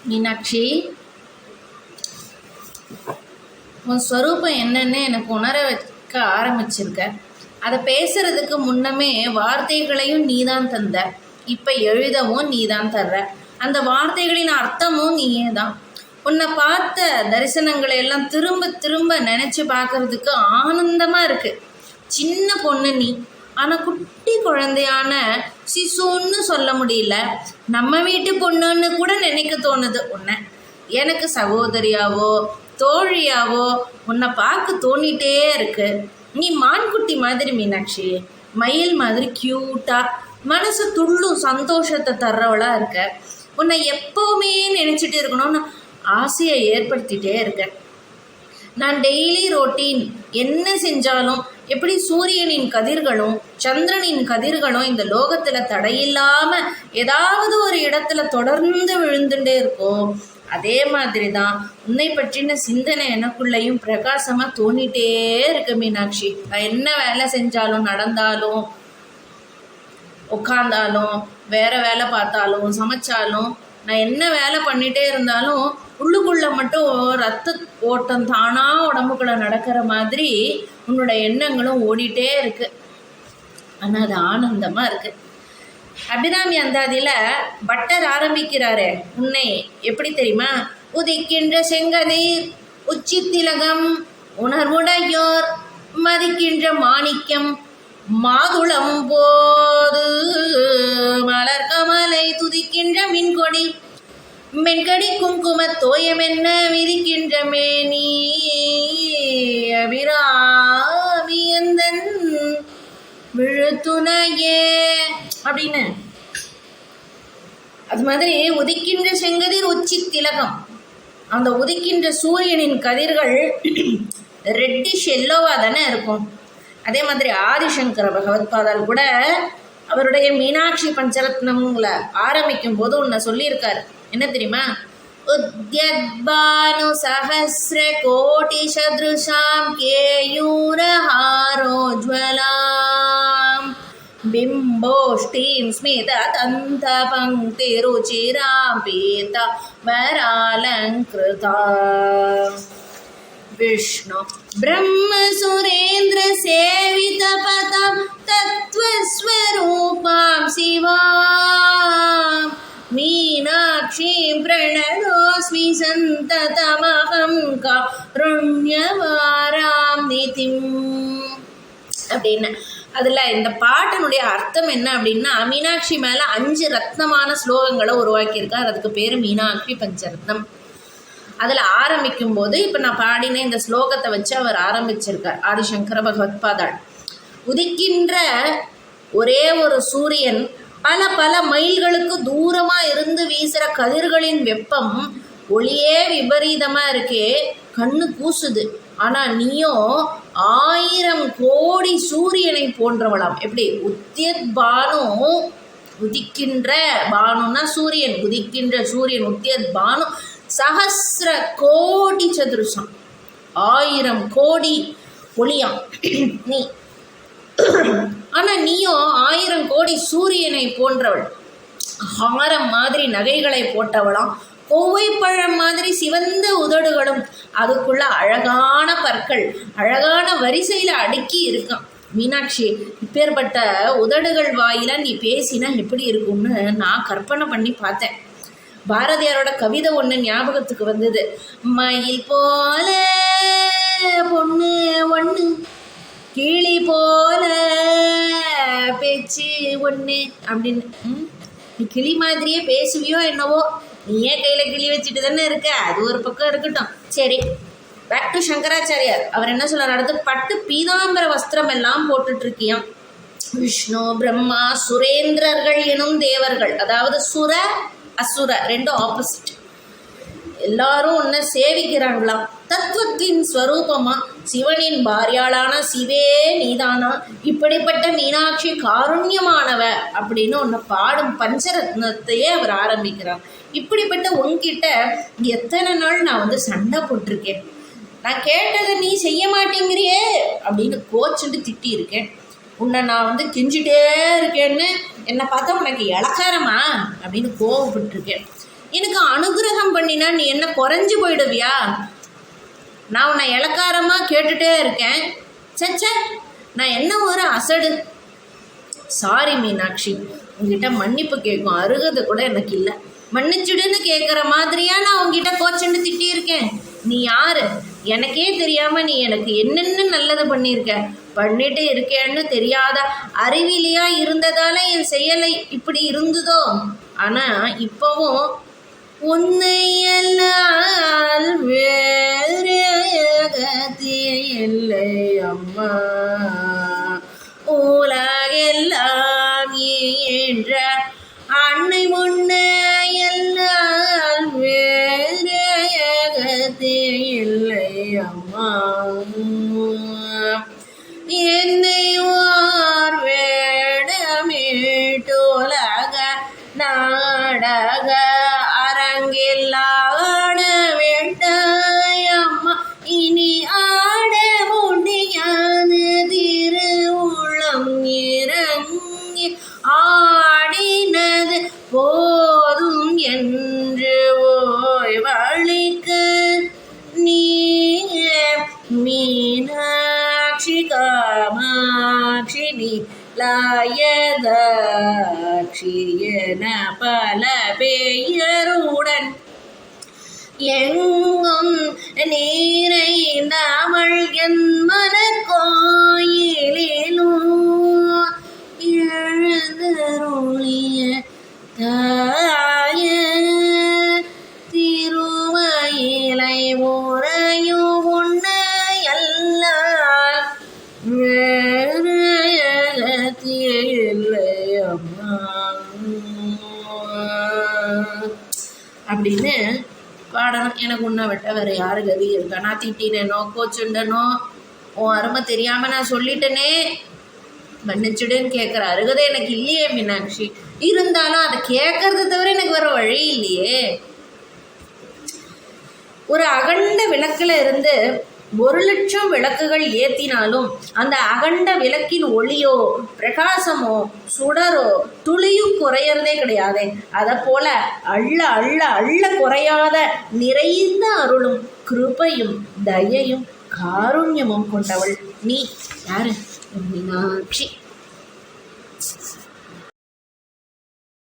மீனாட்சி, உன் ஸ்வரூபம் என்னன்னு எனக்கு உணர வைக்க ஆரம்பிச்சிருக்க. அதை பேசுறதுக்கு முன்னமே வார்த்தைகளையும் நீதான் தந்த, இப்போ எழுதவும் நீதான் தர்ற. அந்த வார்த்தைகளின் அர்த்தமும் நீயே தான். உன்னை பார்த்த தரிசனங்களை எல்லாம் திரும்ப திரும்ப நினச்சி பார்க்கறதுக்கு ஆனந்தமாக இருக்குது. சின்ன பொண்ணு நீ, ஆனால் குட்டி குழந்தையான சிசுன்னு சொல்ல முடியல. நம்ம வீட்டு பொண்ணுன்னு கூட நினைக்க தோணுது உன்னை. எனக்கு சகோதரியாவோ தோழியாவோ உன்னை பார்க்க தோணிட்டே இருக்கு. நீ மான்குட்டி மாதிரி மீனாட்சி, மயில் மாதிரி க்யூட்டாக, மனசு துள்ளும் சந்தோஷத்தை தர்றவளாக இருக்க. உன்னை எப்போவுமே நினச்சிட்டு இருக்கணும்னு ஆசையை ஏற்படுத்திகிட்டே இருக்கேன். நான் டெய்லி ரொட்டீன் என்ன செஞ்சாலும் எப்படி சூரியனின் கதிர்களும் சந்திரனின் கதிர்களும் இந்த லோகத்தில் தடையில்லாமல் ஏதாவது ஒரு இடத்துல தொடர்ந்து விழுந்துட்டே இருக்கும், அதே மாதிரி தான் உன்னை பற்றின சிந்தனை எனக்குள்ளேயும் பிரகாசமாக தோணிட்டே இருக்கு மீனாட்சி. நான் என்ன வேலை செஞ்சாலும், நடந்தாலும், உட்காந்தாலும், வேறு வேலை பார்த்தாலும், சமைச்சாலும், நான் என்ன வேலை பண்ணிகிட்டே இருந்தாலும் உள்ளுக்குள்ளே மட்டும் ரத்த ஓட்டம் தானாக உடம்புக்குள்ளே நடக்கிற மாதிரி உன்னோட எண்ணங்களும் ஓடிட்டே இருக்கு. ஆனால் அது ஆனந்தமாக இருக்குது. அபிராமி அந்தாதியில் பட்டர் ஆரம்பிக்கிறாரு உன்னை எப்படி தெரியுமா? உதிக்கின்ற செங்கதிர் உச்சி திலகம் உணர்வுடையோர் மதிக்கின்ற மாணிக்கம் மாதுளம் போது மலர் கமலை துதிக்கின்ற மின்கொடி மென்கடி குங்கும தோயமென்ன விதிக்கின்ற மேனி அபிராமியந்தன் விழுத்துணையே அப்படின்னு. அது மாதிரி உதிக்கின்ற செங்கதிர் உச்சி திலகம், அந்த உதிக்கின்ற சூரியனின் கதிர்கள் ரெட்டிஷ் எல்லோவா தானே இருக்கும். அதே மாதிரி ஆதிசங்கர பகவத்பாதால் கூட அவருடைய மீனாட்சி பஞ்சரத்னங்களை ஆரம்பிக்கும் போது உன்னை சொல்லியிருக்காரு. என்ன தெரியுமா? உத்யத்பானு சஹஸ்ர கோட்டி சத்ருஷாம் கேயூரஹாரோஜ்வலாம் பிம்போஷ்டீம் ஸ்மித தந்த பங்கி ருச்சிராம் பீத வராலங்கிருதா விஷ்ணு பிரம்ம சுரேந்திர சேவித பதம் தத்வஸ்வரூபாம் சிவாம் மீனாட்சீம் பிரணதோஸ்மி சந்ததமகம் காருண்யவாராம் நிதிம் அப்படின்னு. அதில் இந்த பாட்டினுடைய அர்த்தம் என்ன அப்படின்னா, மீனாட்சி மேலே 5 ரத்னமான ஸ்லோகங்களை உருவாக்கியிருக்கார். அதுக்கு பேர் மீனாட்சி பஞ்சரத்னம். அதில் ஆரம்பிக்கும் போது இப்போ நான் பாடின இந்த ஸ்லோகத்தை வச்சு அவர் ஆரம்பிச்சிருக்கார் ஆதிசங்கர பகவத்பாதாள். உதிக்கின்ற ஒரே ஒரு சூரியன் பல பல மைல்களுக்கு தூரமாக இருந்து வீசுகிற கதிர்களின் வெப்பம் ஒளியே விபரீதமாக இருக்கே, கண்ணு கூசுது. ஆனால் நீயோ 1000 கோடி சூரியனை போன்றவளாம். எப்படி? உத்தியத் பானு, உதிக்கின்ற பானுன்னா சூரியன், உதிக்கின்ற சூரியன் உத்தியத் பானு சஹஸ்ர கோடி சதுருஷம், 1000 கோடி ஒளியாம் நீ. ஆனால் நீயும் 1000 கோடி சூரியனை போன்றவள். ஹாரம் மாதிரி நகைகளை போட்டவளாம், கோவைப்பழம் மாதிரி சிவந்த உதடுகளும், அதுக்குள்ள அழகான பற்கள் அழகான வரிசையில் அடுக்கி இருக்கான். மீனாட்சி, இப்பேற்பட்ட உதடுகள் வாயில நீ பேசினா எப்படி இருக்கும்னு நான் கற்பனை பண்ணி பார்த்தேன். பாரதியாரோட கவிதை ஒன்று ஞாபகத்துக்கு வந்தது. மயில் போல பொண்ணு ஒன்று, கிளி போல பேச்சு ஒன்று அப்படின்னு. நீ கிளி மாதிரியே பேசுவியோ என்னவோ, நீயே கையில் கிளி வச்சுட்டு தானே இருக்க. அது ஒரு பக்கம் இருக்கட்டும். சரி, பேக் டு சங்கராச்சாரியார். அவர் என்ன சொல்றார் அடுத்து? பட்டு பீதாம்பர வஸ்திரம் எல்லாம் போட்டுட்ருக்கியாம். விஷ்ணு பிரம்மா சுரேந்திரர்கள் எனும் தேவர்கள், அதாவது சுர அசுர 2 ஆப்போசிட், எல்லாரும் ஒன்று சேவிக்கிறாங்களாம். தத்துவத்தின் ஸ்வரூபமா சிவனின் பாரியாளான சிவே நீதானா, இப்படிப்பட்ட மீனாட்சி காருண்யமானவ அப்படின்னு ஒன்று பாடும் பஞ்சரத்னத்தையே அவர் ஆரம்பிக்கிறார். இப்படிப்பட்ட உன்கிட்ட எத்தனை நாள் நான் சண்டை போட்டிருக்கேன், நான் கேட்டதை நீ செய்ய மாட்டேங்கிறியே அப்படின்னு கோச்சுட்டு திட்டி இருக்கேன். உன்னை நான் கெஞ்சிட்டே இருக்கேன்னு என்னை பார்த்தா உனக்கு இளக்காரமா அப்படின்னு கோவப்பட்டிருக்கேன். எனக்கு அனுகிரகம் பண்ணினா நீ என்ன குறைஞ்சு போயிடுவியா? நான் உன்னை இளக்காரமாக கேட்டுட்டே இருக்கேன். சச்ச, நான் என்ன ஒரு அசடு. சாரி மீனாட்சி, உங்ககிட்ட மன்னிப்பு கேட்கும் அருகதை கூட எனக்கு இல்லை. மன்னிச்சுடுன்னு கேட்குற மாதிரியா நான் உங்ககிட்ட கோச்சண்டு திட்டியிருக்கேன்? நீ யாரு? எனக்கே தெரியாமல் நீ எனக்கு என்னென்ன நல்லது பண்ணிட்டு இருக்கேன்னு தெரியாத அறிவிலியா இருந்ததால என் செயலை இப்படி இருந்ததோ. ஆனால் இப்போவும் உன்னையெல்லாம் வேறு இல்லை அம்மா, உலகெல்லாம் என்ற அன்னை முன்ன எல்லாம் வேறு இல்லை அம்மா, என்னை ஓர் வேடமேட்டுலக நாடக அரங்கில் ஆட வேண்டாயம்மா, இனி ஆட முடியாது திருவுளம் இறங்கி ஆடினது போதும் என்று ஓய்வளிக்க நீ மீனாட்சி காமாட்சி லாயதாட்சி என பல பெயருடன் எங்கும் நீரைந்தவள் என் மனக்கோயிலிலும் எழுந்தருளிய தாய திருமயிலை உறையும் உன்னையெல்லாம் வேறு இல்லை அம்மா அப்படின்னு பாடணும். எனக்கு உன்னை விட்ட வேறு யாரு கதி இருக்கா? நான் திட்டினேனோ கோச்சுண்டனோ உன் அருமை தெரியாமல் நான் சொல்லிட்டேனே, மன்னிச்சுடுன்னு கேட்குற அருகதை எனக்கு இல்லையே மீனாட்சி. இருந்தாலும் அதை கேட்கறத தவிர எனக்கு வேறு வழி இல்லையே. ஒரு அகண்ட விளக்கில் இருந்து 1,00,000 விளக்குகள் ஏற்றினாலும் அந்த அகண்ட விளக்கின் ஒளியோ பிரகாசமோ சுடரோ துளியும் குறையறதே கிடையாது. அதை போல அள்ள அள்ள அள்ள குறையாத நிறைந்த அருளும் கிருபையும் தயையும் காருண்யமும் கொண்டவள் நீ. யாரு? மீனாட்சி.